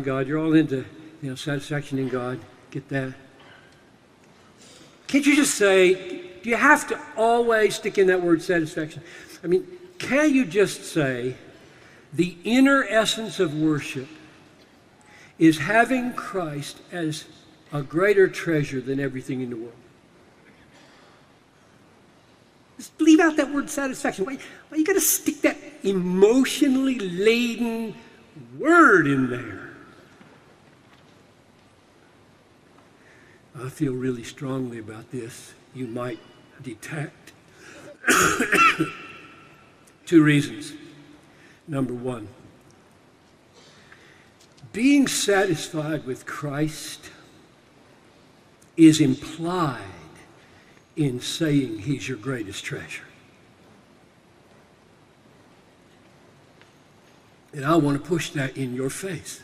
God. You're all into, satisfaction in God. Get that? Can't you just say, do you have to always stick in that word satisfaction? I mean, can you just say the inner essence of worship is having Christ as a greater treasure than everything in the world? Just leave out that word satisfaction. Why you got to stick that emotionally laden word in there? I feel really strongly about this. You might detect. 2 reasons. Number 1, being satisfied with Christ is implied in saying he's your greatest treasure. And I want to push that in your face.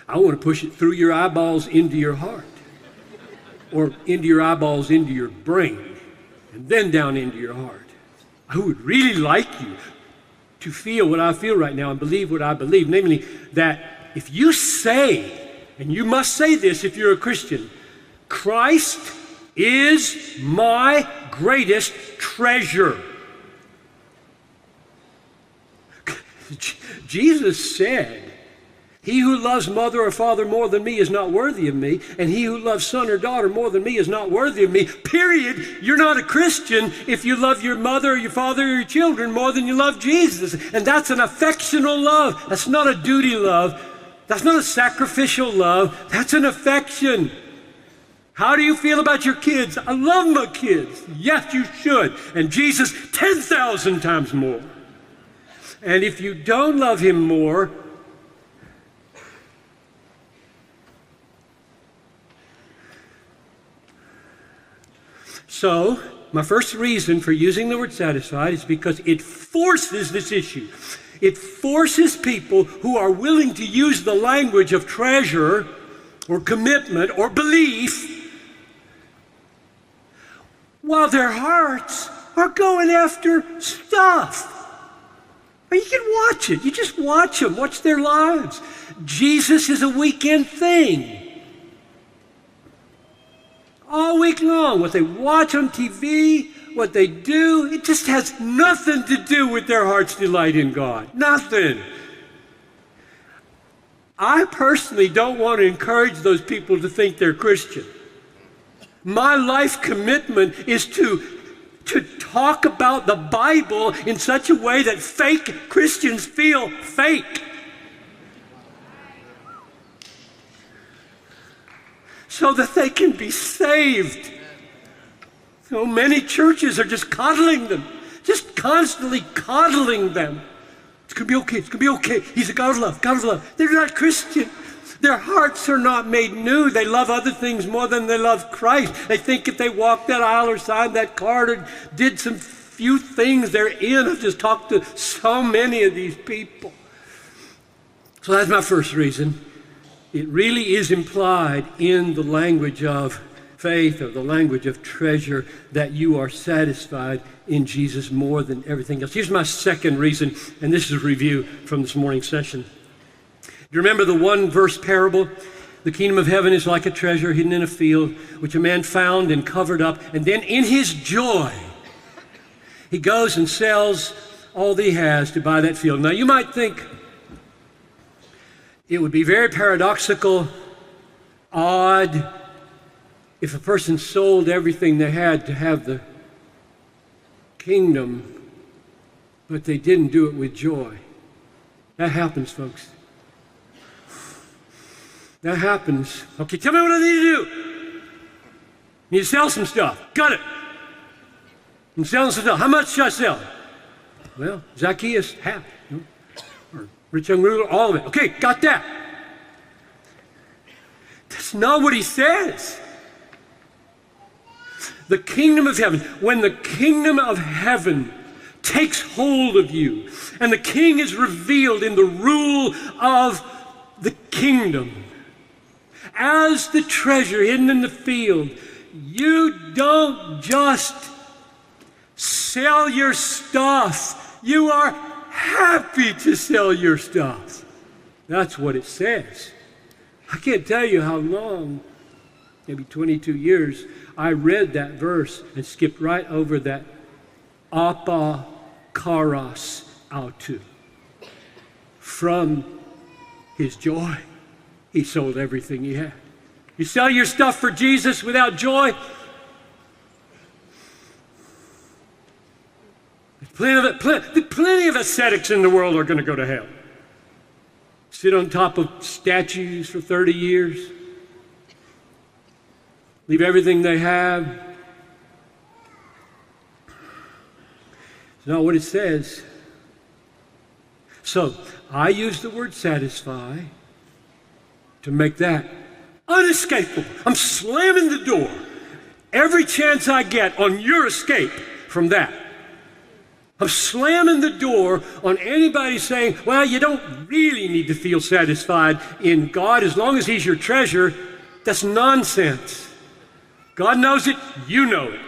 I want to push it through your eyeballs into your heart, or into your eyeballs into your brain, and then down into your heart. I would really like you to feel what I feel right now and believe what I believe, namely that if you say, and you must say this if you're a Christian, Christ is my greatest treasure. Jesus said, he who loves mother or father more than me is not worthy of me, and he who loves son or daughter more than me is not worthy of me. Period. You're not a Christian if you love your mother or your father or your children more than you love Jesus. And that's an affectional love. That's not a duty love. That's not a sacrificial love. That's an affection. How do you feel about your kids? I love my kids. Yes, you should. And Jesus, 10,000 times more. And if you don't love him more, so, my first reason for using the word satisfied is because it forces this issue. It forces people who are willing to use the language of treasure or commitment or belief while their hearts are going after stuff. Or you can watch it. You just watch them. Watch their lives. Jesus is a weekend thing. All week long, what they watch on TV, what they do, it just has nothing to do with their heart's delight in God. Nothing. I personally don't want to encourage those people to think they're Christian. My life commitment is to talk about the Bible in such a way that fake Christians feel fake. So that they can be saved. So many churches are just coddling them, just constantly coddling them. It's going to be okay, it's going to be okay. He's a God of love, God of love. They're not Christian. Their hearts are not made new. They love other things more than they love Christ. They think if they walked that aisle or signed that card or did some few things, they're in. I've just talked to so many of these people. So that's my first reason. It really is implied in the language of faith or the language of treasure that you are satisfied in Jesus more than everything else. Here's my second reason, and this is a review from this morning's session. Do you remember the 1-verse parable? The kingdom of heaven is like a treasure hidden in a field, which a man found and covered up, and then in his joy, he goes and sells all that he has to buy that field. Now you might think, it would be very paradoxical, odd, if a person sold everything they had to have the kingdom, but they didn't do it with joy. That happens, folks. That happens. Okay, tell me what I need to do. Need to sell some stuff. Got it. I'm selling some stuff. How much should I sell? Well, Zacchaeus, half. Or rich young ruler, all of it. Okay, got that. That's not what he says. The kingdom of heaven, when the kingdom of heaven takes hold of you, and the king is revealed in the rule of the kingdom, as the treasure hidden in the field, you don't just sell your stuff. You are happy to sell your stuff. That's what it says. I can't tell you how long, maybe 22 years, I read that verse and skipped right over that apa karos autou. From his joy, he sold everything he had. You sell your stuff for Jesus without joy, plenty of ascetics in the world are going to go to hell. Sit on top of statues for 30 years. Leave everything they have. It's not what it says. So, I use the word satisfy to make that unescapable. I'm slamming the door every chance I get on your escape from that. I'm slamming the door on anybody saying, well, you don't really need to feel satisfied in God as long as He's your treasure. That's nonsense. God knows it, you know it.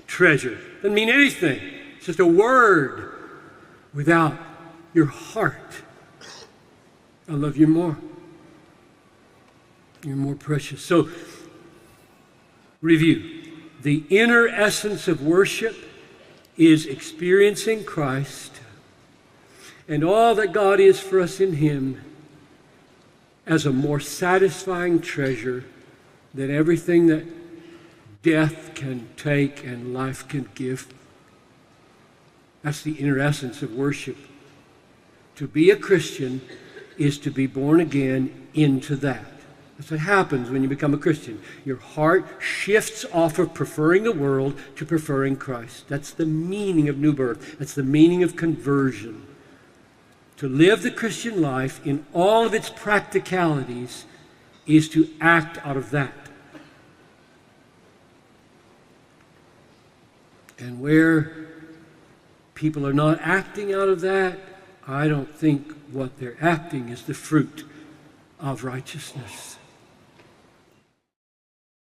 Treasure doesn't mean anything. It's just a word without your heart. I love you more. You're more precious. So, review. The inner essence of worship is experiencing Christ and all that God is for us in Him as a more satisfying treasure than everything that death can take and life can give. That's the inner essence of worship. To be a Christian is to be born again into that. That's what happens when you become a Christian. Your heart shifts off of preferring the world to preferring Christ. That's the meaning of new birth. That's the meaning of conversion. To live the Christian life in all of its practicalities is to act out of that. And where people are not acting out of that, I don't think what they're acting is the fruit of righteousness.